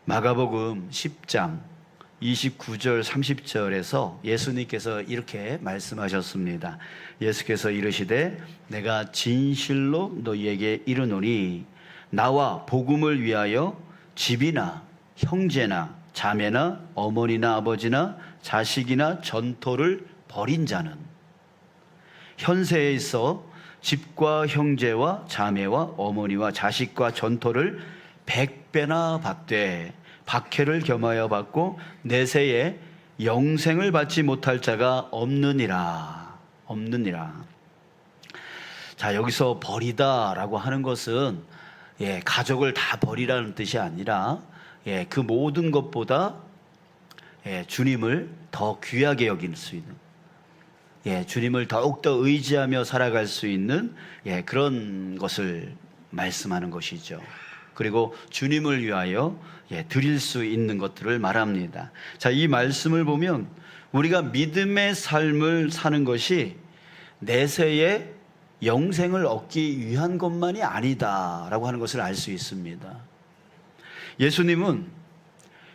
마가복음 10장 29절 30절에서 예수님께서 이렇게 말씀하셨습니다. 예수께서 이르시되 내가 진실로 너희에게 이르노니 나와 복음을 위하여 집이나 형제나 자매나 어머니나 아버지나 자식이나 전토를 벌인 자는 현세에 있어 집과 형제와 자매와 어머니와 자식과 전토를 100배나 받되 박해를 겸하여 받고 내세에 영생을 받지 못할 자가 없느니라. 자, 여기서 버리다라고 하는 것은 가족을 다 버리라는 뜻이 아니라 그 모든 것보다 주님을 더 귀하게 여길 수 있는, 주님을 더욱더 의지하며 살아갈 수 있는 그런 것을 말씀하는 것이죠. 그리고 주님을 위하여 드릴 수 있는 것들을 말합니다. 자, 이 말씀을 보면 우리가 믿음의 삶을 사는 것이 내세에 영생을 얻기 위한 것만이 아니다라고 하는 것을 알 수 있습니다. 예수님은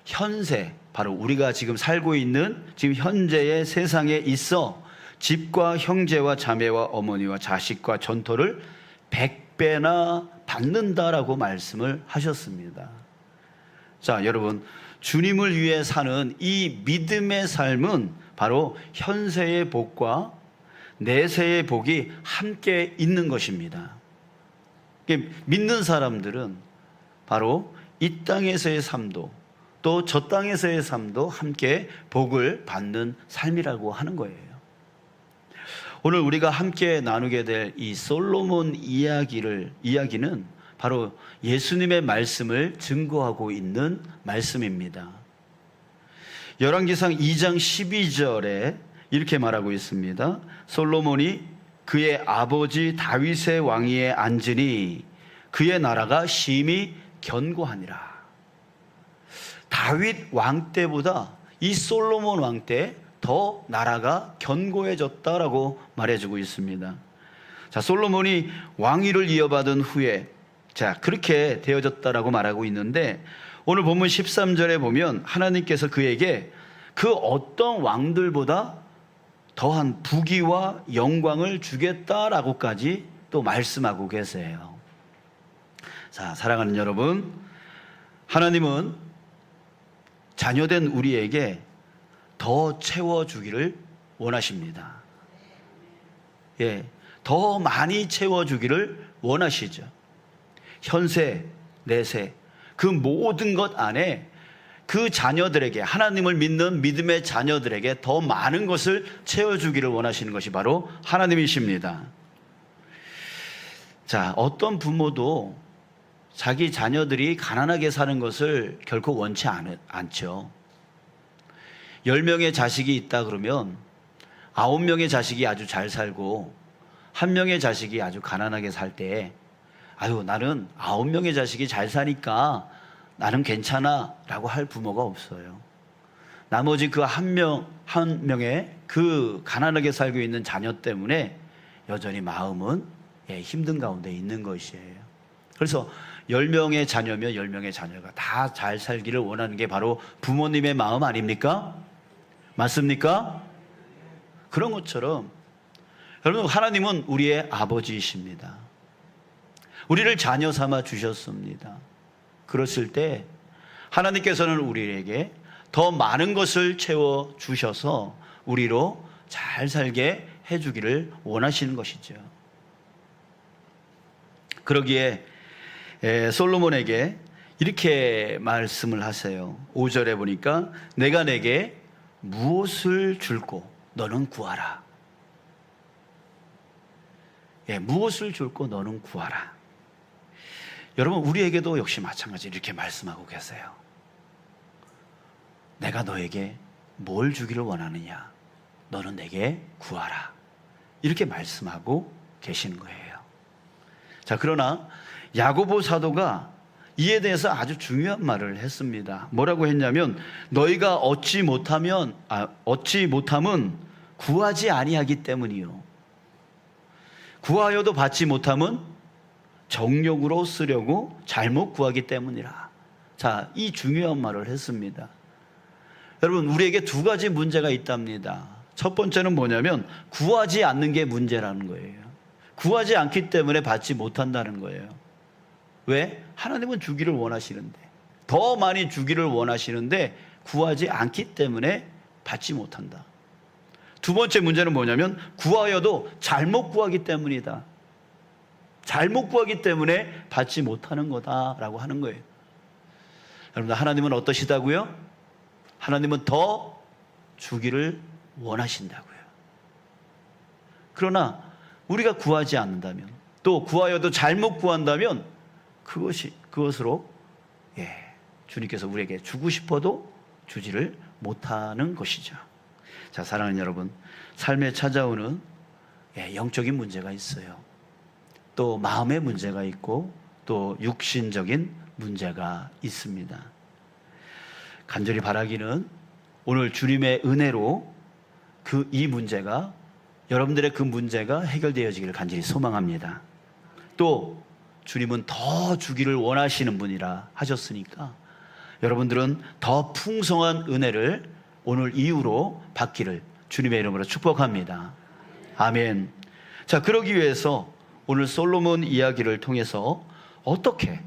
현세, 바로 우리가 지금 살고 있는 지금 현재의 세상에 있어 집과 형제와 자매와 어머니와 자식과 전토를 100배나 받는다라고 말씀을 하셨습니다. 자, 여러분, 주님을 위해 사는 이 믿음의 삶은 바로 현세의 복과 내세의 복이 함께 있는 것입니다. 믿는 사람들은 바로 이 땅에서의 삶도 또 저 땅에서의 삶도 함께 복을 받는 삶이라고 하는 거예요. 오늘 우리가 함께 나누게 될 이 솔로몬 이야기는 바로 예수님의 말씀을 증거하고 있는 말씀입니다. 열왕기상 2장 12절에 이렇게 말하고 있습니다. 솔로몬이 그의 아버지 다윗의 왕위에 앉으니 그의 나라가 심히 견고하니라. 다윗 왕 때보다 이 솔로몬 왕 때 더 나라가 견고해졌다라고 말해주고 있습니다. 자, 솔로몬이 왕위를 이어받은 후에 그렇게 되어졌다라고 말하고 있는데, 오늘 본문 13절에 보면 하나님께서 그에게 그 어떤 왕들보다 더한 부귀와 영광을 주겠다라고까지 또 말씀하고 계세요. 자, 사랑하는 여러분, 하나님은 자녀된 우리에게 더 채워주기를 원하십니다. 더 많이 채워주기를 원하시죠. 현세, 내세, 그 모든 것 안에 그 자녀들에게, 하나님을 믿는 믿음의 자녀들에게 더 많은 것을 채워주기를 원하시는 것이 바로 하나님이십니다. 자, 어떤 부모도 자기 자녀들이 가난하게 사는 것을 결코 원치 않죠. 10명의 자식이 있다 그러면 9명의 자식이 아주 잘 살고 1명의 자식이 아주 가난하게 살 때, 나는 9명의 자식이 잘 사니까 나는 괜찮아 라고 할 부모가 없어요. 나머지 그 한 명의 그 가난하게 살고 있는 자녀 때문에 여전히 마음은 힘든 가운데 있는 것이에요. 그래서 10명의 자녀면 10명의 자녀가 다 잘 살기를 원하는 게 바로 부모님의 마음 아닙니까? 맞습니까? 그런 것처럼 여러분, 하나님은 우리의 아버지이십니다. 우리를 자녀 삼아 주셨습니다. 그랬을 때 하나님께서는 우리에게 더 많은 것을 채워 주셔서 우리로 잘 살게 해주기를 원하시는 것이죠. 그러기에 솔로몬에게 이렇게 말씀을 하세요. 5절에 보니까 내가 내게 무엇을 줄고 너는 구하라. 무엇을 줄고 너는 구하라. 여러분, 우리에게도 역시 마찬가지로 이렇게 말씀하고 계세요. 내가 너에게 뭘 주기를 원하느냐, 너는 내게 구하라. 이렇게 말씀하고 계시는 거예요. 자, 그러나 야고보 사도가 이에 대해서 아주 중요한 말을 했습니다. 뭐라고 했냐면, 너희가 얻지 못함은 구하지 아니하기 때문이요, 구하여도 받지 못함은 정욕으로 쓰려고 잘못 구하기 때문이라. 자, 이 중요한 말을 했습니다. 여러분, 우리에게 두 가지 문제가 있답니다. 첫 번째는 뭐냐면 구하지 않는 게 문제라는 거예요. 구하지 않기 때문에 받지 못한다는 거예요. 왜? 하나님은 주기를 원하시는데, 더 많이 주기를 원하시는데 구하지 않기 때문에 받지 못한다. 두 번째 문제는 뭐냐면 구하여도 잘못 구하기 때문이다. 잘못 구하기 때문에 받지 못하는 거다라고 하는 거예요. 여러분, 하나님은 어떠시다고요? 하나님은 더 주기를 원하신다고요. 그러나 우리가 구하지 않는다면, 또 구하여도 잘못 구한다면 그것으로 주님께서 우리에게 주고 싶어도 주지를 못하는 것이죠. 자, 사랑하는 여러분, 삶에 찾아오는 영적인 문제가 있어요. 또 마음의 문제가 있고 또 육신적인 문제가 있습니다. 간절히 바라기는 오늘 주님의 은혜로 이 문제가, 여러분들의 그 문제가 해결되어지기를 간절히 소망합니다. 또 주님은 더 주기를 원하시는 분이라 하셨으니까 여러분들은 더 풍성한 은혜를 오늘 이후로 받기를 주님의 이름으로 축복합니다. 아멘. 자, 그러기 위해서 오늘 솔로몬 이야기를 통해서 어떻게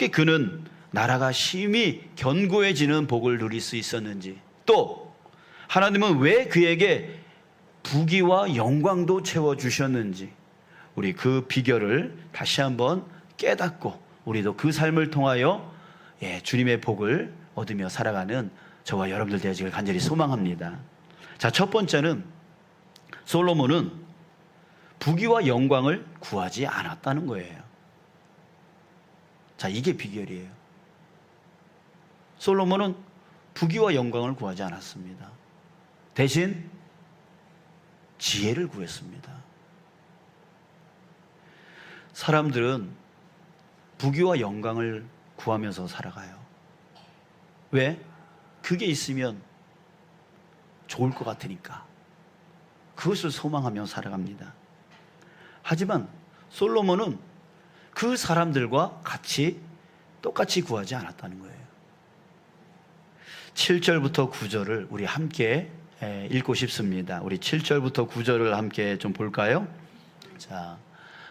그는 나라가 심히 견고해지는 복을 누릴 수 있었는지, 또 하나님은 왜 그에게 부귀와 영광도 채워주셨는지, 우리 그 비결을 다시 한번 깨닫고 우리도 그 삶을 통하여 주님의 복을 얻으며 살아가는 저와 여러분들 되어지길 간절히 소망합니다. 자, 첫 번째는 솔로몬은 부귀와 영광을 구하지 않았다는 거예요. 자, 이게 비결이에요. 솔로몬은 부귀와 영광을 구하지 않았습니다. 대신 지혜를 구했습니다. 사람들은 부귀와 영광을 구하면서 살아가요. 왜? 그게 있으면 좋을 것 같으니까 그것을 소망하며 살아갑니다. 하지만 솔로몬은 그 사람들과 똑같이 구하지 않았다는 거예요. 7절부터 9절을 우리 함께 읽고 싶습니다. 우리 7절부터 9절을 함께 좀 볼까요? 자,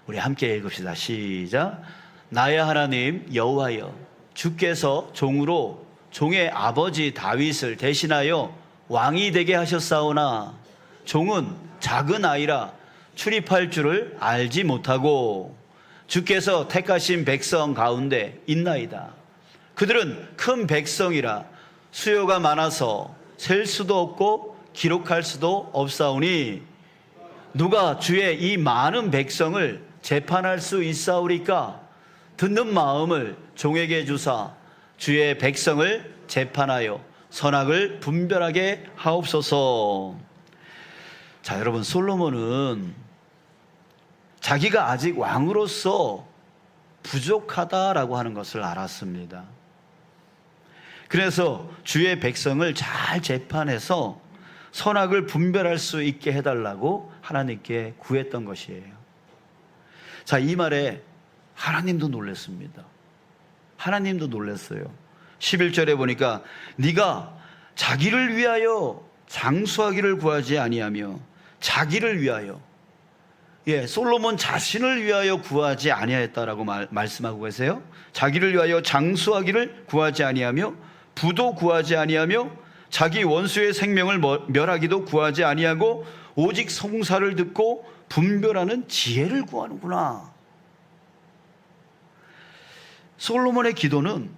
우리 함께 읽읍시다. 시작. 나의 하나님 여호와여, 주께서 종으로 종의 아버지 다윗을 대신하여 왕이 되게 하셨사오나 종은 작은 아이라 출입할 줄을 알지 못하고 주께서 택하신 백성 가운데 있나이다. 그들은 큰 백성이라 수요가 많아서 셀 수도 없고 기록할 수도 없사오니 누가 주의 이 많은 백성을 재판할 수 있사오리까? 듣는 마음을 종에게 주사 주의 백성을 재판하여 선악을 분별하게 하옵소서. 자, 여러분, 솔로몬은 자기가 아직 왕으로서 부족하다라고 하는 것을 알았습니다. 그래서 주의 백성을 잘 재판해서 선악을 분별할 수 있게 해달라고 하나님께 구했던 것이에요. 자, 이 말에 하나님도 놀랐습니다. 하나님도 놀랐어요. 11절에 보니까 네가 자기를 위하여 장수하기를 구하지 아니하며, 자기를 위하여, 솔로몬 자신을 위하여 구하지 아니하였다라고 말씀하고 계세요. 자기를 위하여 장수하기를 구하지 아니하며, 부도 구하지 아니하며, 자기 원수의 생명을 멸하기도 구하지 아니하고, 오직 송사를 듣고 분별하는 지혜를 구하는구나. 솔로몬의 기도는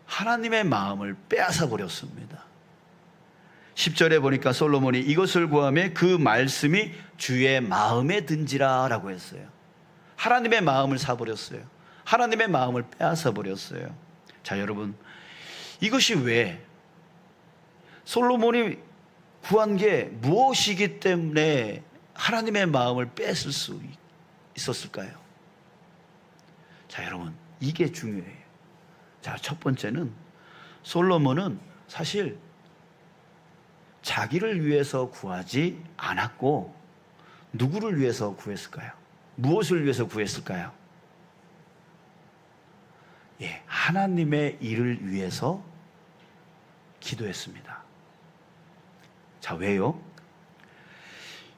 하나님의 마음을 빼앗아 버렸습니다. 10절에 보니까 솔로몬이 이것을 구하며 그 말씀이 주의 마음에 든지라 라고 했어요. 하나님의 마음을 사버렸어요. 하나님의 마음을 빼앗아 버렸어요. 자, 여러분, 이것이 왜 솔로몬이 구한 게 무엇이기 때문에 하나님의 마음을 뺏을 수 있었을까요? 자, 여러분, 이게 중요해요. 자, 첫 번째는 솔로몬은 사실 자기를 위해서 구하지 않았고 누구를 위해서 구했을까요? 무엇을 위해서 구했을까요? 하나님의 일을 위해서 기도했습니다. 자, 왜요?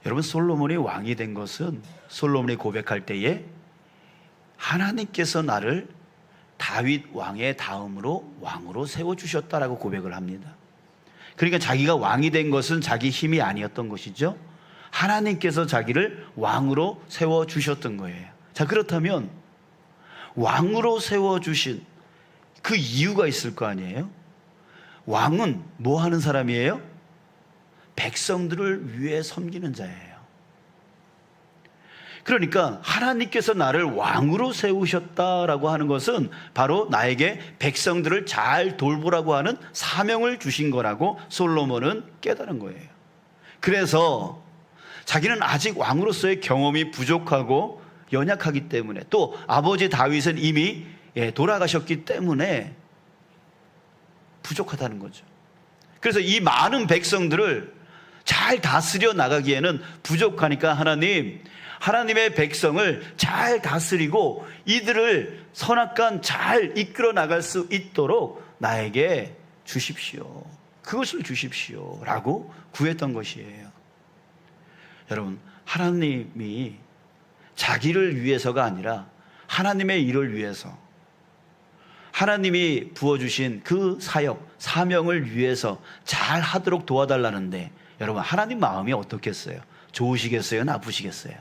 여러분, 솔로몬이 왕이 된 것은 솔로몬이 고백할 때에 하나님께서 나를 다윗 왕의 다음으로 왕으로 세워주셨다라고 고백을 합니다. 그러니까 자기가 왕이 된 것은 자기 힘이 아니었던 것이죠. 하나님께서 자기를 왕으로 세워주셨던 거예요. 자, 그렇다면 왕으로 세워주신 그 이유가 있을 거 아니에요? 왕은 뭐 하는 사람이에요? 백성들을 위해 섬기는 자예요. 그러니까 하나님께서 나를 왕으로 세우셨다라고 하는 것은 바로 나에게 백성들을 잘 돌보라고 하는 사명을 주신 거라고 솔로몬은 깨달은 거예요. 그래서 자기는 아직 왕으로서의 경험이 부족하고 연약하기 때문에, 또 아버지 다윗은 이미 돌아가셨기 때문에 부족하다는 거죠. 그래서 이 많은 백성들을 잘 다스려 나가기에는 부족하니까 하나님의 백성을 잘 다스리고 이들을 선악간 잘 이끌어 나갈 수 있도록 나에게 주십시오. 그것을 주십시오 라고 구했던 것이에요. 여러분, 하나님이 자기를 위해서가 아니라 하나님의 일을 위해서, 하나님이 부어주신 그 사명을 위해서 잘 하도록 도와달라는데, 여러분, 하나님 마음이 어떻겠어요? 좋으시겠어요? 나쁘시겠어요?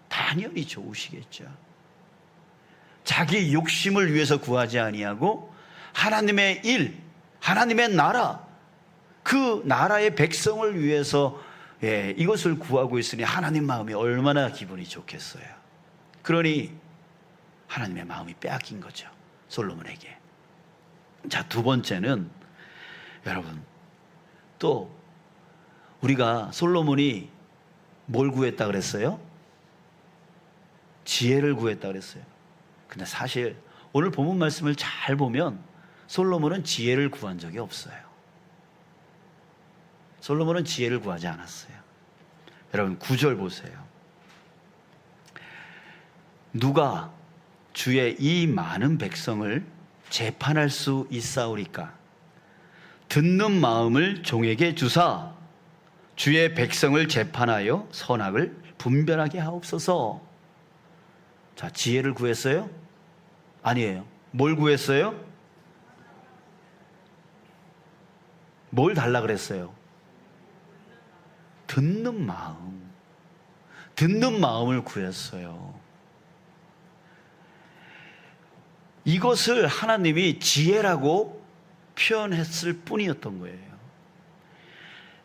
당연히 좋으시겠죠. 자기 욕심을 위해서 구하지 아니하고 하나님의 일, 하나님의 나라, 그 나라의 백성을 위해서 이것을 구하고 있으니 하나님 마음이 얼마나 기분이 좋겠어요. 그러니 하나님의 마음이 빼앗긴 거죠, 솔로몬에게. 자, 두 번째는, 여러분, 또 우리가 솔로몬이 뭘 구했다 그랬어요? 지혜를 구했다 그랬어요. 근데 사실 오늘 본문 말씀을 잘 보면 솔로몬은 지혜를 구한 적이 없어요. 솔로몬은 지혜를 구하지 않았어요. 여러분, 9절 보세요. 누가 주의 이 많은 백성을 재판할 수 있사오리까? 듣는 마음을 종에게 주사 주의 백성을 재판하여 선악을 분별하게 하옵소서. 자, 지혜를 구했어요? 아니에요. 뭘 구했어요? 뭘 달라 그랬어요? 듣는 마음. 듣는 마음을 구했어요. 이것을 하나님이 지혜라고 표현했을 뿐이었던 거예요.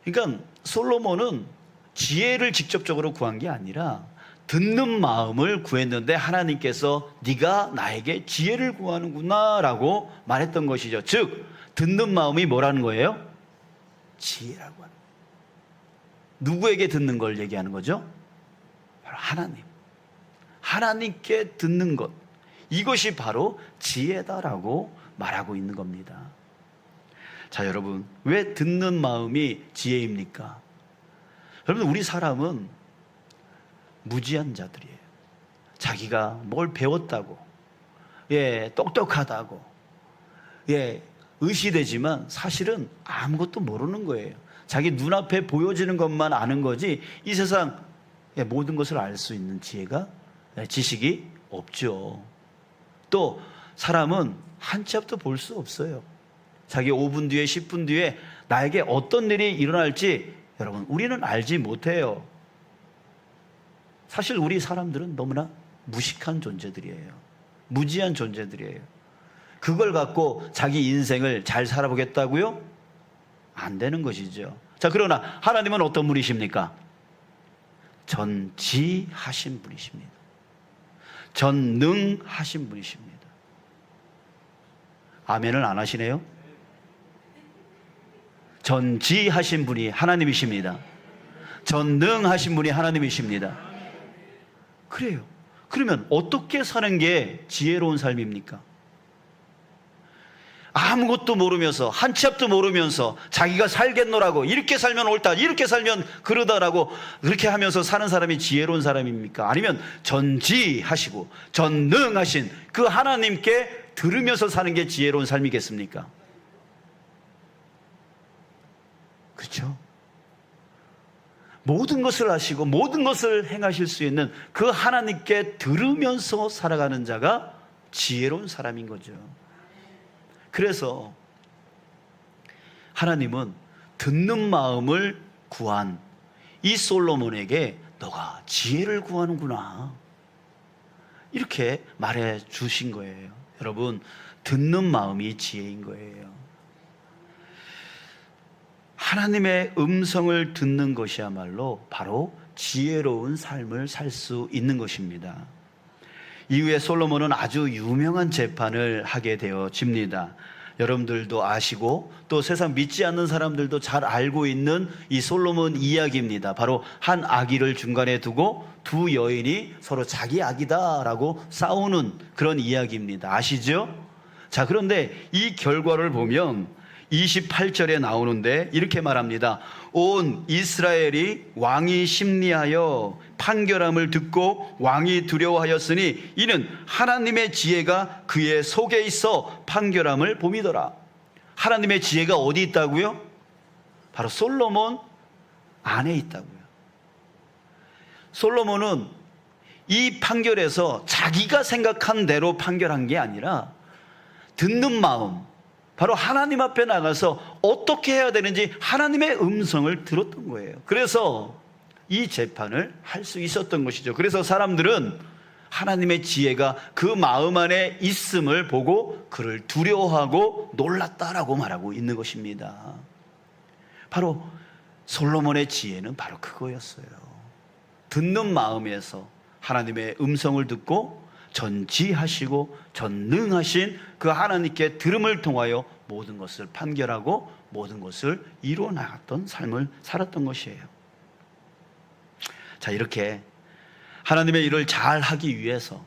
그러니까 솔로몬은 지혜를 직접적으로 구한 게 아니라 듣는 마음을 구했는데 하나님께서 네가 나에게 지혜를 구하는구나 라고 말했던 것이죠. 즉, 듣는 마음이 뭐라는 거예요? 지혜라고 하는 거예요. 누구에게 듣는 걸 얘기하는 거죠? 바로 하나님. 하나님께 듣는 것, 이것이 바로 지혜다라고 말하고 있는 겁니다. 자, 여러분, 왜 듣는 마음이 지혜입니까? 여러분, 우리 사람은 무지한 자들이에요. 자기가 뭘 배웠다고, 똑똑하다고, 의시되지만 사실은 아무것도 모르는 거예요. 자기 눈앞에 보여지는 것만 아는 거지 이 세상 모든 것을 알 수 있는 지식이 없죠. 또 사람은 한 치 앞도 볼 수 없어요. 자기 5분 뒤에 10분 뒤에 나에게 어떤 일이 일어날지 여러분, 우리는 알지 못해요. 사실 우리 사람들은 너무나 무식한 존재들이에요. 무지한 존재들이에요. 그걸 갖고 자기 인생을 잘 살아보겠다고요? 안 되는 것이죠. 자, 그러나 하나님은 어떤 분이십니까? 전지하신 분이십니다. 전능하신 분이십니다. 아멘을 안 하시네요? 전지하신 분이 하나님이십니다. 전능하신 분이 하나님이십니다. 그래요. 그러면 어떻게 사는 게 지혜로운 삶입니까? 아무것도 모르면서, 한 치 앞도 모르면서 자기가 살겠노라고, 이렇게 살면 옳다, 이렇게 살면 그러다라고 그렇게 하면서 사는 사람이 지혜로운 사람입니까? 아니면 전지하시고 전능하신 그 하나님께 들으면서 사는 게 지혜로운 삶이겠습니까? 그렇죠? 모든 것을 아시고 모든 것을 행하실 수 있는 그 하나님께 들으면서 살아가는 자가 지혜로운 사람인 거죠. 그래서 하나님은 듣는 마음을 구한 이 솔로몬에게 너가 지혜를 구하는구나, 이렇게 말해 주신 거예요. 여러분, 듣는 마음이 지혜인 거예요. 하나님의 음성을 듣는 것이야말로 바로 지혜로운 삶을 살 수 있는 것입니다. 이후에 솔로몬은 아주 유명한 재판을 하게 되어집니다. 여러분들도 아시고 또 세상 믿지 않는 사람들도 잘 알고 있는 이 솔로몬 이야기입니다. 바로 한 아기를 중간에 두고 두 여인이 서로 자기 아기다라고 싸우는 그런 이야기입니다. 아시죠? 자, 그런데 이 결과를 보면 28절에 나오는데 이렇게 말합니다. 온 이스라엘이 왕이 심리하여 판결함을 듣고 왕이 두려워하였으니 이는 하나님의 지혜가 그의 속에 있어 판결함을 봄이더라. 하나님의 지혜가 어디 있다고요? 바로 솔로몬 안에 있다고요. 솔로몬은 이 판결에서 자기가 생각한 대로 판결한 게 아니라 듣는 마음, 바로 하나님 앞에 나가서 어떻게 해야 되는지 하나님의 음성을 들었던 거예요. 그래서 이 재판을 할 수 있었던 것이죠. 그래서 사람들은 하나님의 지혜가 그 마음 안에 있음을 보고 그를 두려워하고 놀랐다라고 말하고 있는 것입니다. 바로 솔로몬의 지혜는 바로 그거였어요. 듣는 마음에서 하나님의 음성을 듣고 전지하시고 전능하신 그 하나님께 들음을 통하여 모든 것을 판결하고 모든 것을 이루어 나갔던 삶을 살았던 것이에요. 자, 이렇게 하나님의 일을 잘 하기 위해서,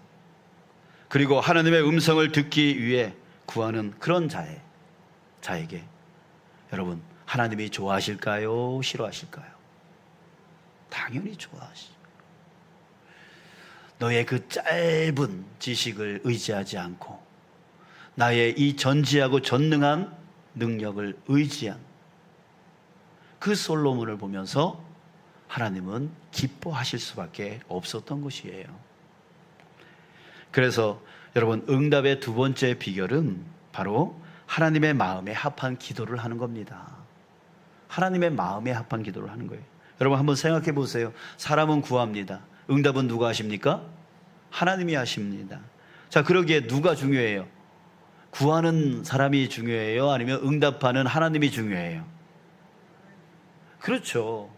그리고 하나님의 음성을 듣기 위해 구하는 그런 자에게 여러분, 하나님이 좋아하실까요? 싫어하실까요? 당연히 좋아하시죠. 너의 그 짧은 지식을 의지하지 않고 나의 이 전지하고 전능한 능력을 의지한 그 솔로몬을 보면서 하나님은 기뻐하실 수밖에 없었던 것이에요. 그래서 여러분, 응답의 두 번째 비결은 바로 하나님의 마음에 합한 기도를 하는 겁니다. 하나님의 마음에 합한 기도를 하는 거예요. 여러분, 한번 생각해 보세요. 사람은 구합니다. 응답은 누가 하십니까? 하나님이 하십니다. 자, 그러기에 누가 중요해요? 구하는 사람이 중요해요? 아니면 응답하는 하나님이 중요해요? 그렇죠.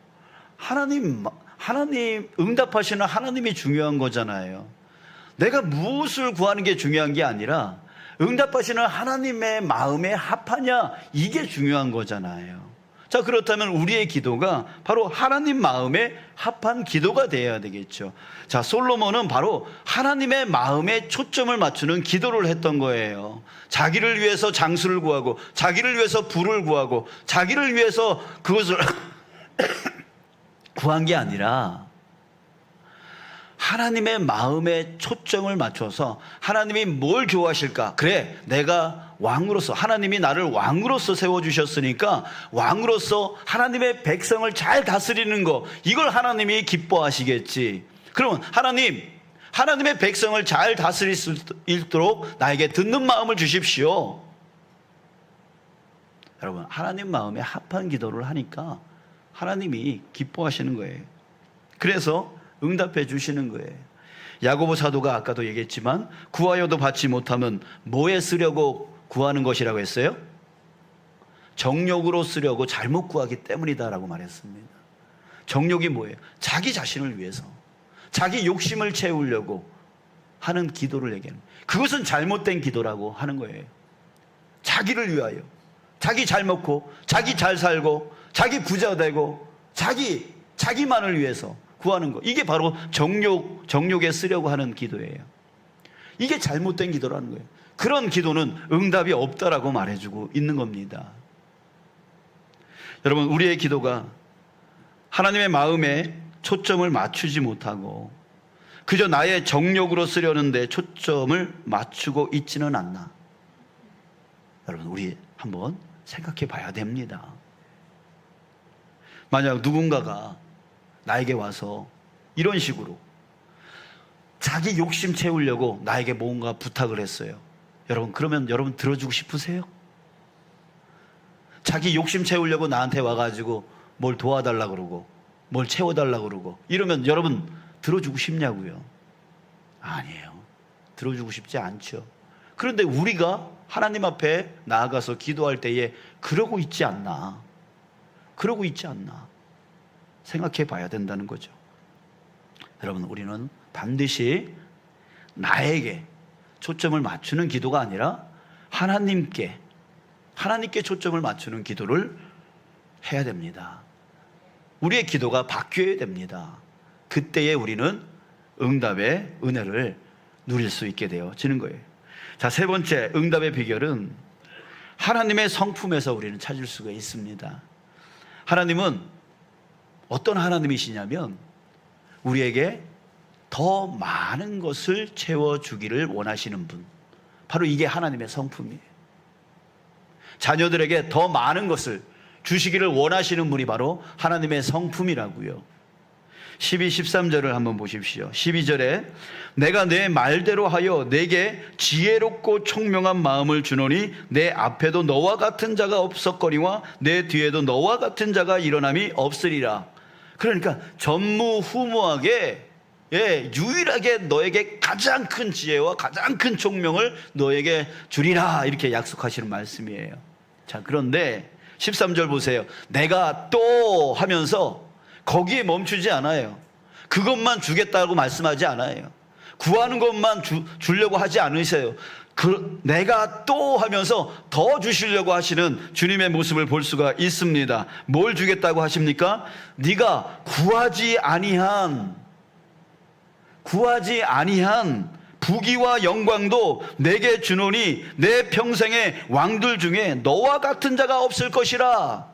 하나님, 응답하시는 하나님이 중요한 거잖아요. 내가 무엇을 구하는 게 중요한 게 아니라 응답하시는 하나님의 마음에 합하냐, 이게 중요한 거잖아요. 자, 그렇다면 우리의 기도가 바로 하나님 마음에 합한 기도가 되어야 되겠죠. 자, 솔로몬은 바로 하나님의 마음에 초점을 맞추는 기도를 했던 거예요. 자기를 위해서 장수를 구하고, 자기를 위해서 부를 구하고, 자기를 위해서 그것을 구한 게 아니라 하나님의 마음에 초점을 맞춰서 하나님이 뭘 좋아하실까? 그래, 내가 왕으로서, 하나님이 나를 왕으로서 세워주셨으니까 왕으로서 하나님의 백성을 잘 다스리는 거, 이걸 하나님이 기뻐하시겠지. 그러면 하나님의 백성을 잘 다스릴 수 있도록 나에게 듣는 마음을 주십시오. 여러분, 하나님 마음에 합한 기도를 하니까 하나님이 기뻐하시는 거예요. 그래서 응답해 주시는 거예요. 야고보 사도가 아까도 얘기했지만 구하여도 받지 못하면 뭐에 쓰려고 구하는 것이라고 했어요? 정욕으로 쓰려고 잘못 구하기 때문이다라고 말했습니다. 정욕이 뭐예요? 자기 자신을 위해서, 자기 욕심을 채우려고 하는 기도를 얘기하는 거예요. 그것은 잘못된 기도라고 하는 거예요. 자기를 위하여, 자기 잘 먹고, 자기 잘 살고, 자기 부자 되고, 자기만을 위해서 구하는 거, 이게 바로 정욕에 쓰려고 하는 기도예요. 이게 잘못된 기도라는 거예요. 그런 기도는 응답이 없다라고 말해주고 있는 겁니다. 여러분, 우리의 기도가 하나님의 마음에 초점을 맞추지 못하고 그저 나의 정욕으로 쓰려는데 초점을 맞추고 있지는 않나? 여러분, 우리 한번 생각해 봐야 됩니다. 만약 누군가가 나에게 와서 이런 식으로 자기 욕심 채우려고 나에게 뭔가 부탁을 했어요. 여러분, 그러면 여러분 들어주고 싶으세요? 자기 욕심 채우려고 나한테 와가지고 뭘 도와달라 그러고 뭘 채워달라 그러고 이러면 여러분 들어주고 싶냐고요? 아니에요. 들어주고 싶지 않죠. 그런데 우리가 하나님 앞에 나아가서 기도할 때에 그러고 있지 않나? 그러고 있지 않나? 생각해 봐야 된다는 거죠. 여러분, 우리는 반드시 나에게 초점을 맞추는 기도가 아니라 하나님께 초점을 맞추는 기도를 해야 됩니다. 우리의 기도가 바뀌어야 됩니다. 그때에 우리는 응답의 은혜를 누릴 수 있게 되어지는 거예요. 자, 세 번째 응답의 비결은 하나님의 성품에서 우리는 찾을 수가 있습니다. 하나님은 어떤 하나님이시냐면 우리에게 더 많은 것을 채워주기를 원하시는 분, 바로 이게 하나님의 성품이에요. 자녀들에게 더 많은 것을 주시기를 원하시는 분이 바로 하나님의 성품이라고요. 12, 13절을 한번 보십시오. 12절에 내가 내 말대로 하여 내게 지혜롭고 총명한 마음을 주노니 내 앞에도 너와 같은 자가 없었거니와 내 뒤에도 너와 같은 자가 일어남이 없으리라. 그러니까 전무후무하게, 유일하게 너에게 가장 큰 지혜와 가장 큰 총명을 너에게 주리라, 이렇게 약속하시는 말씀이에요. 자, 그런데 13절 보세요. 내가 또 하면서 거기에 멈추지 않아요. 그것만 주겠다고 말씀하지 않아요. 구하는 것만 주려고 하지 않으세요. 내가 또 하면서 더 주시려고 하시는 주님의 모습을 볼 수가 있습니다. 뭘 주겠다고 하십니까? 네가 구하지 아니한 부귀와 영광도 내게 주노니 내 평생의 왕들 중에 너와 같은 자가 없을 것이라.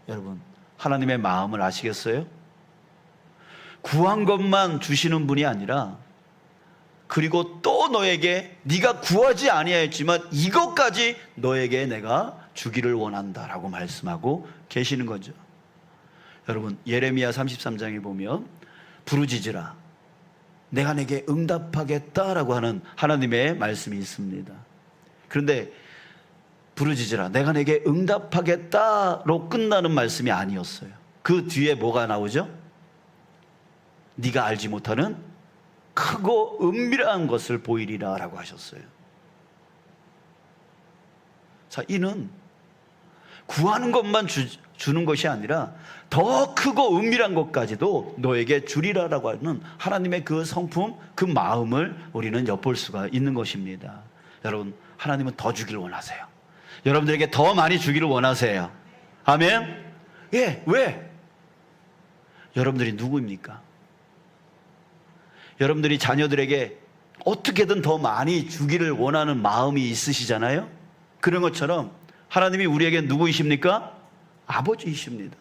여러분, 하나님의 마음을 아시겠어요? 구한 것만 주시는 분이 아니라 그리고 또 너에게 네가 구하지 아니하였지만 이것까지 너에게 내가 주기를 원한다라고 말씀하고 계시는 거죠. 여러분, 예레미야 33장에 보면 부르짖으라 내가 내게 응답하겠다라고 하는 하나님의 말씀이 있습니다. 그런데 부르짖으라 내가 내게 응답하겠다로 끝나는 말씀이 아니었어요. 그 뒤에 뭐가 나오죠? 네가 알지 못하는 크고 은밀한 것을 보이리라 라고 하셨어요. 자, 이는 구하는 것만 주는 것이 아니라 더 크고 은밀한 것까지도 너에게 주리라라고 하는 하나님의 그 성품, 그 마음을 우리는 엿볼 수가 있는 것입니다. 여러분, 하나님은 더 주기를 원하세요. 여러분들에게 더 많이 주기를 원하세요. 아멘? 예, 왜? 여러분들이 누구입니까? 여러분들이 자녀들에게 어떻게든 더 많이 주기를 원하는 마음이 있으시잖아요? 그런 것처럼 하나님이 우리에게 누구이십니까? 아버지이십니다.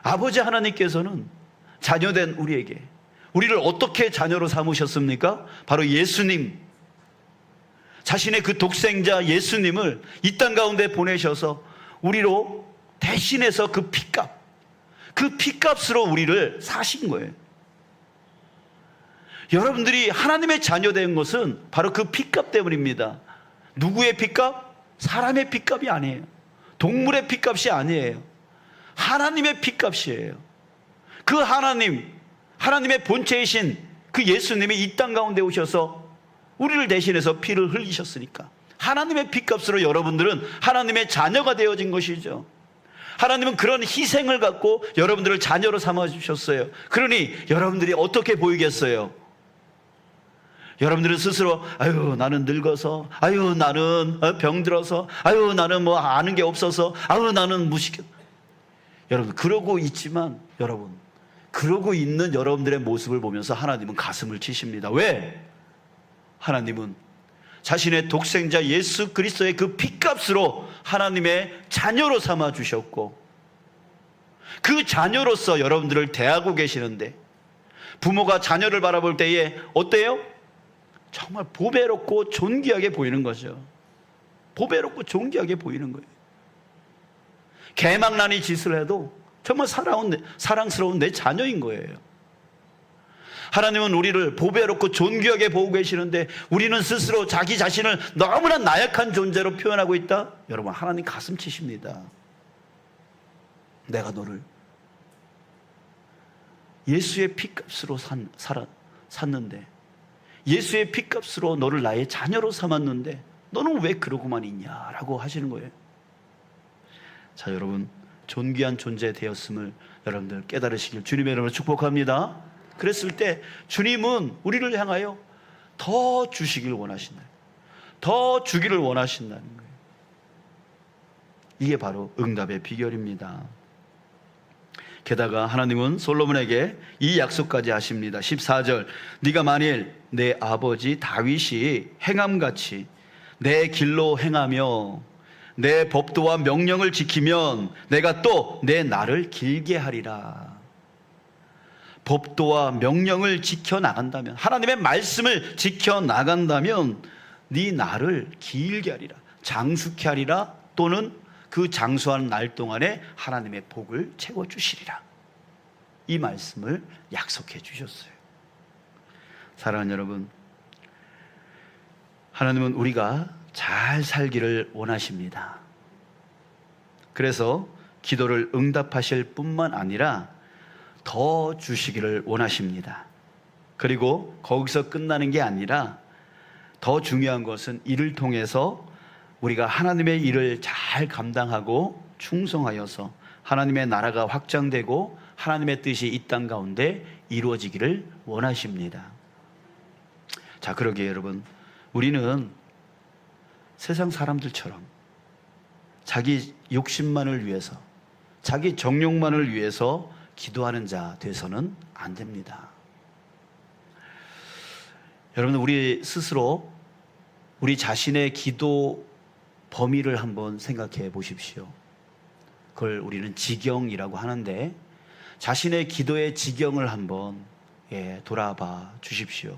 아버지 하나님께서는 자녀된 우리에게 우리를 어떻게 자녀로 삼으셨습니까? 바로 예수님, 자신의 그 독생자 예수님을 이 땅 가운데 보내셔서 우리로 대신해서 그 피값으로 우리를 사신 거예요. 여러분들이 하나님의 자녀된 것은 바로 그 피값 때문입니다. 누구의 피값? 사람의 피값이 아니에요. 동물의 피값이 아니에요. 하나님의 피값이에요. 그 하나님의 본체이신 그 예수님이 이 땅 가운데 오셔서 우리를 대신해서 피를 흘리셨으니까 하나님의 피값으로 여러분들은 하나님의 자녀가 되어진 것이죠. 하나님은 그런 희생을 갖고 여러분들을 자녀로 삼아주셨어요. 그러니 여러분들이 어떻게 보이겠어요? 여러분들은 스스로 아유 나는 늙어서, 아유 나는 병들어서, 아유 나는 뭐 아는 게 없어서, 아유 나는 무식해. 여러분 그러고 있지만 여러분 그러고 있는 여러분들의 모습을 보면서 하나님은 가슴을 치십니다. 왜? 하나님은 자신의 독생자 예수 그리스도의 그 피값으로 하나님의 자녀로 삼아 주셨고, 그 자녀로서 여러분들을 대하고 계시는데, 부모가 자녀를 바라볼 때에 어때요? 정말 보배롭고 존귀하게 보이는 거죠. 보배롭고 존귀하게 보이는 거예요. 개망나니 짓을 해도 정말 사랑스러운 내 자녀인 거예요. 하나님은 우리를 보배롭고 존귀하게 보고 계시는데, 우리는 스스로 자기 자신을 너무나 나약한 존재로 표현하고 있다? 여러분, 하나님 가슴 치십니다. 내가 너를 예수의 피값으로 샀는데, 예수의 피값으로 너를 나의 자녀로 삼았는데 너는 왜 그러고만 있냐라고 하시는 거예요. 자, 여러분, 존귀한 존재 되었음을 여러분들 깨달으시길 주님의 이름으로 축복합니다. 그랬을 때 주님은 우리를 향하여 더 주시길 원하신다, 더 주기를 원하신다는 거예요. 이게 바로 응답의 비결입니다. 게다가 하나님은 솔로몬에게 이 약속까지 하십니다. 14절, 네가 만일 내 아버지 다윗이 행함같이 내 길로 행하며 내 법도와 명령을 지키면 내가 또 내 날을 길게 하리라. 법도와 명령을 지켜나간다면, 하나님의 말씀을 지켜나간다면 네 날을 길게 하리라, 장수케 하리라, 또는 그 장수하는 날 동안에 하나님의 복을 채워주시리라. 이 말씀을 약속해 주셨어요. 사랑하는 여러분, 하나님은 우리가 잘 살기를 원하십니다. 그래서 기도를 응답하실 뿐만 아니라 더 주시기를 원하십니다. 그리고 거기서 끝나는 게 아니라 더 중요한 것은 이를 통해서 우리가 하나님의 일을 잘 감당하고 충성하여서 하나님의 나라가 확장되고 하나님의 뜻이 이 땅 가운데 이루어지기를 원하십니다. 자, 그러기에 여러분, 우리는 세상 사람들처럼 자기 욕심만을 위해서, 자기 정욕만을 위해서 기도하는 자 돼서는 안 됩니다. 여러분, 우리 스스로 우리 자신의 기도 범위를 한번 생각해 보십시오. 그걸 우리는 지경이라고 하는데, 자신의 기도의 지경을 한번 돌아봐 주십시오.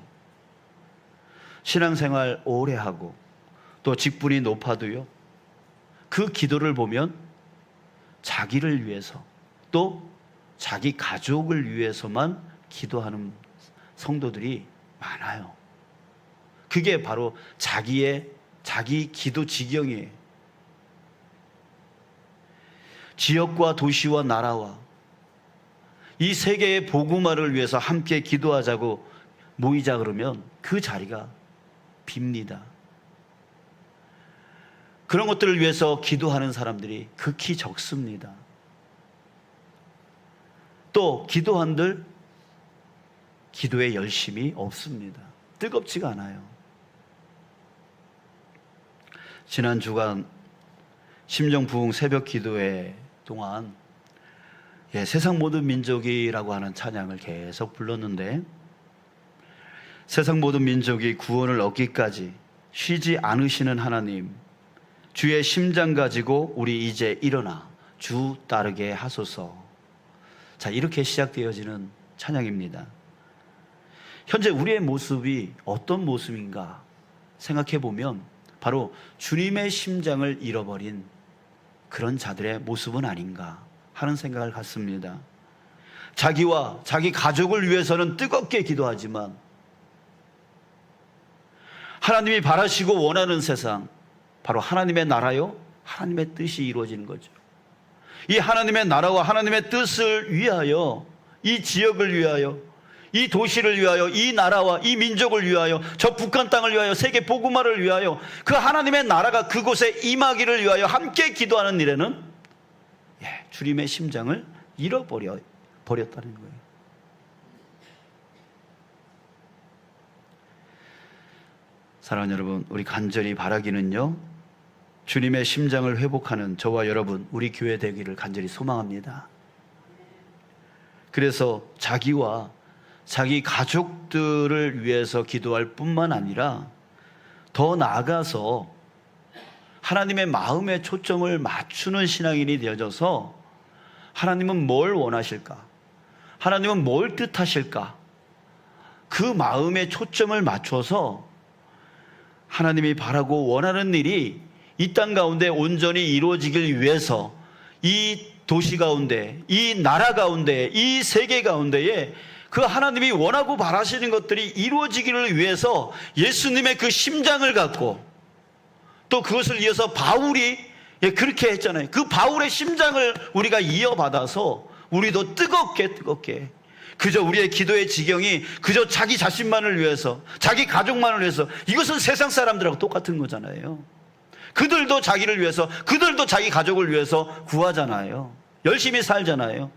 신앙생활 오래 하고 또 직분이 높아도요, 그 기도를 보면 자기를 위해서 또 자기 가족을 위해서만 기도하는 성도들이 많아요. 그게 바로 자기 기도 지경이에요. 지역과 도시와 나라와 이 세계의 복음화를 위해서 함께 기도하자고 모이자 그러면 그 자리가 빕니다. 그런 것들을 위해서 기도하는 사람들이 극히 적습니다. 또 기도한들 기도에 열심이 없습니다. 뜨겁지가 않아요. 지난 주간 심정부흥 새벽 기도회 동안 세상 모든 민족이라고 하는 찬양을 계속 불렀는데, 세상 모든 민족이 구원을 얻기까지 쉬지 않으시는 하나님, 주의 심장 가지고 우리 이제 일어나 주 따르게 하소서. 자, 이렇게 시작되어지는 찬양입니다. 현재 우리의 모습이 어떤 모습인가 생각해 보면 바로 주님의 심장을 잃어버린 그런 자들의 모습은 아닌가 하는 생각을 갖습니다. 자기와 자기 가족을 위해서는 뜨겁게 기도하지만 하나님이 바라시고 원하는 세상, 바로 하나님의 나라요, 하나님의 뜻이 이루어지는 거죠. 이 하나님의 나라와 하나님의 뜻을 위하여, 이 지역을 위하여, 이 도시를 위하여, 이 나라와 이 민족을 위하여, 저 북한 땅을 위하여, 세계 복음화를 위하여, 그 하나님의 나라가 그곳에 임하기를 위하여 함께 기도하는 일에는 주님의 심장을 잃어버렸다는 거예요. 사랑하는 여러분, 우리 간절히 바라기는요, 주님의 심장을 회복하는 저와 여러분, 우리 교회 되기를 간절히 소망합니다. 그래서 자기와 자기 가족들을 위해서 기도할 뿐만 아니라 더 나아가서 하나님의 마음에 초점을 맞추는 신앙인이 되어져서 하나님은 뭘 원하실까? 하나님은 뭘 뜻하실까? 그 마음에 초점을 맞춰서 하나님이 바라고 원하는 일이 이 땅 가운데 온전히 이루어지길 위해서 이 도시 가운데, 이 나라 가운데, 이 세계 가운데에 그 하나님이 원하고 바라시는 것들이 이루어지기를 위해서 예수님의 그 심장을 갖고 또 그것을 이어서 바울이 그렇게 했잖아요. 그 바울의 심장을 우리가 이어받아서 우리도 뜨겁게 그저 우리의 기도의 지경이 그저 자기 자신만을 위해서, 자기 가족만을 위해서, 이것은 세상 사람들하고 똑같은 거잖아요. 그들도 자기를 위해서, 그들도 자기 가족을 위해서 구하잖아요. 열심히 살잖아요.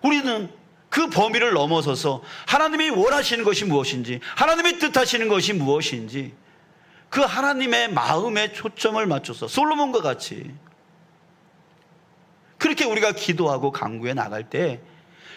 우리는 그 범위를 넘어서서 하나님이 원하시는 것이 무엇인지, 하나님이 뜻하시는 것이 무엇인지 그 하나님의 마음에 초점을 맞춰서 솔로몬과 같이 그렇게 우리가 기도하고 간구해 나갈 때,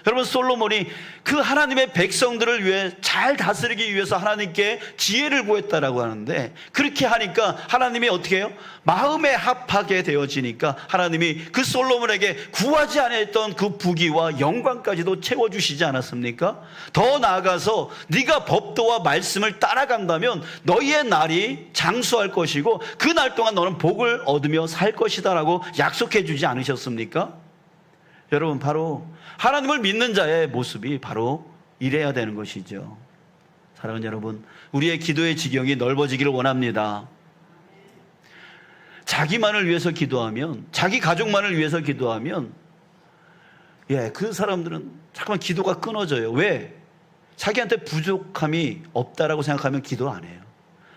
여러분, 솔로몬이 그 하나님의 백성들을 위해 잘 다스리기 위해서 하나님께 지혜를 구했다라고 하는데, 그렇게 하니까 하나님이 어떻게 해요? 마음에 합하게 되어지니까 하나님이 그 솔로몬에게 구하지 않았던 그 부귀와 영광까지도 채워주시지 않았습니까? 더 나아가서 네가 법도와 말씀을 따라간다면 너희의 날이 장수할 것이고 그 날 동안 너는 복을 얻으며 살 것이다 라고 약속해 주지 않으셨습니까? 여러분, 바로 하나님을 믿는 자의 모습이 바로 이래야 되는 것이죠. 사랑하는 여러분, 우리의 기도의 지경이 넓어지기를 원합니다. 자기만을 위해서 기도하면, 자기 가족만을 위해서 기도하면 그 사람들은 잠깐만 기도가 끊어져요. 왜? 자기한테 부족함이 없다라고 생각하면 기도 안 해요.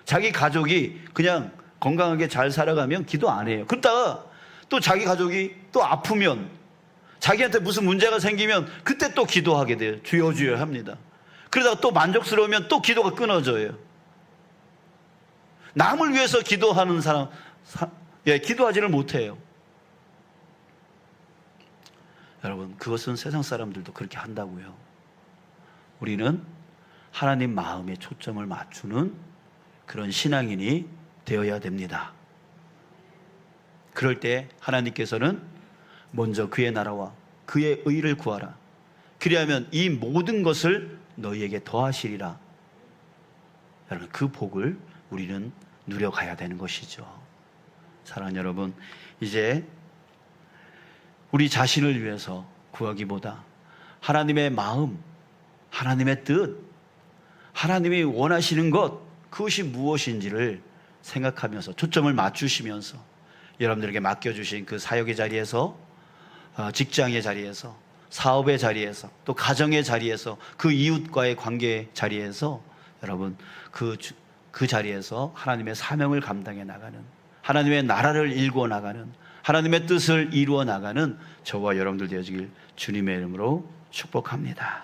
자기 가족이 그냥 건강하게 잘 살아가면 기도 안 해요. 그러다가 또 자기 가족이 또 아프면, 자기한테 무슨 문제가 생기면 그때 또 기도하게 돼요. 주여 주여 합니다. 그러다가 또 만족스러우면 또 기도가 끊어져요. 남을 위해서 기도하는 사람, 기도하지를 못해요. 여러분, 그것은 세상 사람들도 그렇게 한다고요. 우리는 하나님 마음에 초점을 맞추는 그런 신앙인이 되어야 됩니다. 그럴 때 하나님께서는 먼저 그의 나라와 그의 의를 구하라. 그리하면 이 모든 것을 너희에게 더하시리라. 여러분, 그 복을 우리는 누려가야 되는 것이죠. 사랑하는 여러분, 이제 우리 자신을 위해서 구하기보다 하나님의 마음, 하나님의 뜻, 하나님이 원하시는 것, 그것이 무엇인지를 생각하면서 초점을 맞추시면서 여러분들에게 맡겨주신 그 사역의 자리에서, 직장의 자리에서, 사업의 자리에서, 또 가정의 자리에서, 그 이웃과의 관계 자리에서 여러분 그 자리에서 하나님의 사명을 감당해 나가는, 하나님의 나라를 일구어 나가는, 하나님의 뜻을 이루어 나가는 저와 여러분들 되어지길 주님의 이름으로 축복합니다.